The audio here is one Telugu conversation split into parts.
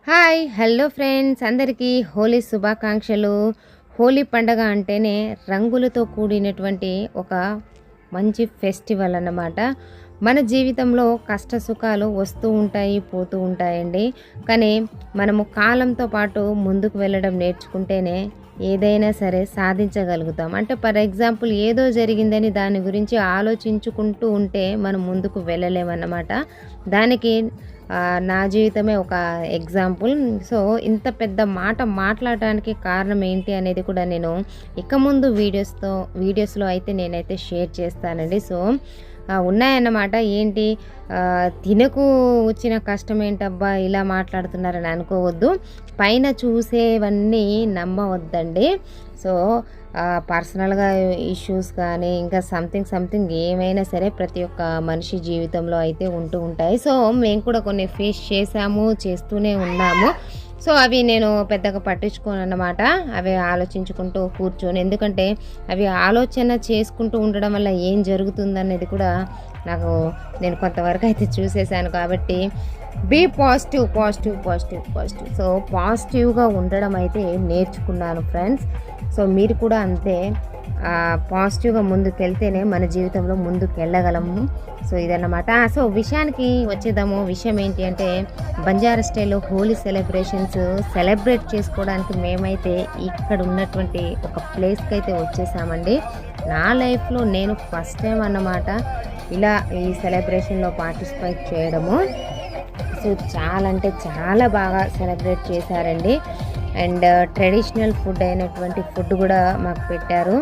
హాయ్ హలో ఫ్రెండ్స్, అందరికీ హోలీ శుభాకాంక్షలు. హోలీ పండగ అంటేనే రంగులతో కూడినటువంటి ఒక మంచి ఫెస్టివల్ అన్నమాట. మన జీవితంలో కష్ట సుఖాలు వస్తూ ఉంటాయి, పోతూ ఉంటాయండి. కానీ మనము కాలంతో పాటు ముందుకు వెళ్ళడం నేర్చుకుంటేనే ఏదైనా సరే సాధించగలుగుతాం. అంటే ఫర్ ఎగ్జాంపుల్ ఏదో జరిగిందని దాని గురించి ఆలోచించుకుంటూ ఉంటే మనం ముందుకు వెళ్ళలేమన్నమాట. దానికి నా జీవితమే ఒక ఎగ్జాంపుల్. సో ఇంత పెద్ద మాట మాట్లాడడానికి కారణం ఏంటి అనేది కూడా నేను ఇక ముందు వీడియోస్లో అయితే నేనైతే షేర్ చేస్తానండి. సో ఉన్నాయన్నమాట. ఏంటి తినకు వచ్చిన కష్టం ఏంటబ్బా ఇలా మాట్లాడుతున్నారని అనుకోవద్దు. పైన చూసేవన్నీ నమ్మవద్దండి. సో పర్సనల్గా ఇష్యూస్ కానీ ఇంకా సంథింగ్ ఏమైనా సరే ప్రతి ఒక్క మనిషి జీవితంలో అయితే ఉంటూ ఉంటాయి. సో మేము కూడా కొన్ని ఫేస్ చేసాము, చేస్తూనే ఉన్నాము. సో అవి నేను పెద్దగా పట్టించుకోను అన్నమాట. అవి ఆలోచించుకుంటూ కూర్చొని, ఎందుకంటే అవి ఆలోచన చేసుకుంటూ ఉండడం వల్ల ఏం జరుగుతుందనేది కూడా నేను కొంతవరకు అయితే చూసేసాను. కాబట్టి బీ పాజిటివ్. సో పాజిటివ్గా ఉండడం అయితే నేర్చుకున్నాను ఫ్రెండ్స్. సో మీరు కూడా అంతే పాజిటివ్గా ముందుకు వెళ్తేనే మన జీవితంలో ముందుకు వెళ్ళగలము. సో ఇదన్నమాట. సో విషయానికి వచ్చేద్దాము. విషయం ఏంటి అంటే, బంజారా స్టైల్లో హోలీ సెలబ్రేట్ చేసుకోవడానికి మేమైతే ఇక్కడ ఉన్నటువంటి ఒక ప్లేస్కి అయితే వచ్చేసామండి. నా లైఫ్లో నేను ఫస్ట్ టైం అన్నమాట ఇలా ఈ సెలబ్రేషన్లో పార్టిసిపేట్ చేయడము. సో చాలా అంటే చాలా బాగా సెలబ్రేట్ చేశారండి. అండ్ ట్రెడిషనల్ ఫుడ్ అయినటువంటి ఫుడ్ కూడా మాకు పెట్టారు.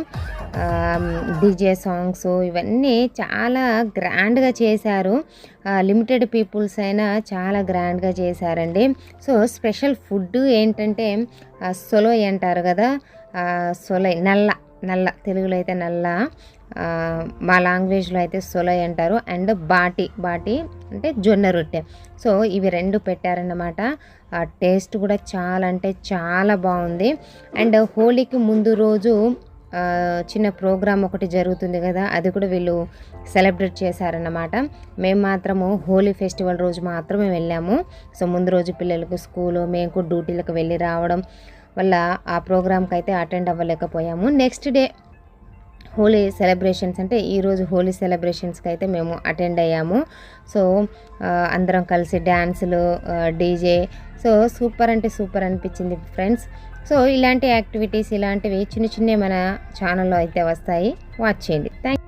డీజే సాంగ్స్ ఇవన్నీ చాలా గ్రాండ్గా చేశారు. లిమిటెడ్ పీపుల్స్ అయినా చాలా గ్రాండ్గా చేశారండి. సో స్పెషల్ ఫుడ్ ఏంటంటే సొలోయ్ అంటారు కదా, సొలై నల్ల తెలుగులో అయితే నల్ల, మా లాంగ్వేజ్లో అయితే సొలై అంటారు. అండ్ బాటి అంటే జొన్న రొట్టె. సో ఇవి రెండు పెట్టారన్నమాట. టేస్ట్ కూడా చాలా అంటే చాలా బాగుంది. అండ్ హోలీకి ముందు రోజు చిన్న ప్రోగ్రామ్ ఒకటి జరుగుతుంది కదా, అది కూడా వీళ్ళు సెలబ్రేట్ చేశారన్నమాట. మేము మాత్రము హోలీ ఫెస్టివల్ రోజు మాత్రమే వెళ్ళాము. సో ముందు రోజు పిల్లలకు స్కూలు, మేము డ్యూటీలకు వెళ్ళి రావడం వల్ల ఆ ప్రోగ్రామ్కి అయితే అటెండ్ అవ్వలేకపోయాము. నెక్స్ట్ డే హోలీ సెలబ్రేషన్స్ అంటే ఈరోజు హోలీ సెలబ్రేషన్స్కి అయితే మేము అటెండ్ అయ్యాము. సో అందరం కలిసి డ్యాన్సులు, డీజే, సో సూపర్ అంటే సూపర్ అనిపించింది ఫ్రెండ్స్. సో ఇలాంటి యాక్టివిటీస్ ఇలాంటివి చిన్న మన ఛానల్లో అయితే వస్తాయి, వాచ్ చేయండి. థ్యాంక్